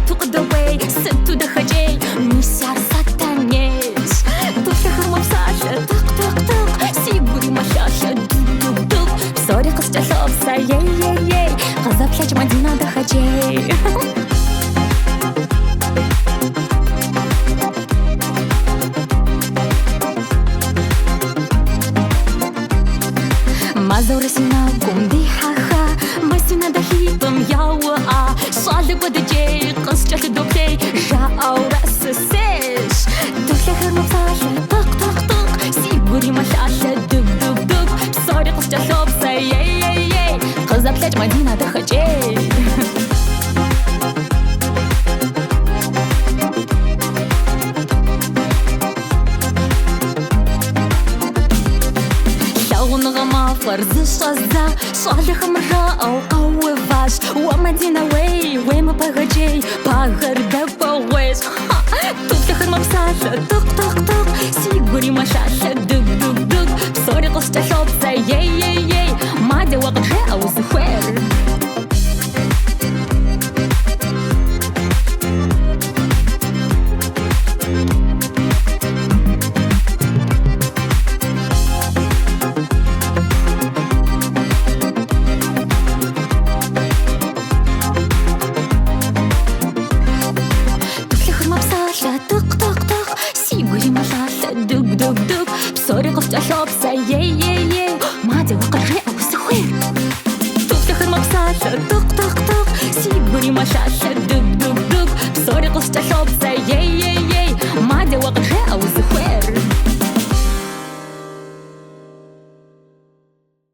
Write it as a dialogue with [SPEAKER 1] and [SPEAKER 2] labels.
[SPEAKER 1] Took the way, sent to the хажей, мисяр сатанец. Туфлях мовсаша, тук-тук-тук, сигури машаша, дук-дук-дук. Сори кысталопса, ей-ей-ей, казаплач Мадина да хажей. Мазурсина кумди ха-ха, масина да хитом яуа, шали бадажей, кыстчаты дуплей, жаурасы сеш. Туфлях мовсаша, тук-тук-тук, сигури машаша, дук-дук-дук. Сори кысталопса, ей-ей-ей, казаплач Мадина да хажей. فرز صزا صالح مرة أو قوي فاش ومدينة وي وما بغجي بغر دبا ويش تفتخر مبساشة طق طق طق سيقوري مشاشة دق دق دق بصوري قصة شوبسة يي يي يي ما دي وقت جاء وسخوير دوب بصوري قصة شوبسة يي يي يي ما دي وقت جاء وسخوير تفتخر مبساشة طق طق طق سيبوري مشاشة دوب دوب دوب بصوري قصة شوبسة يي يي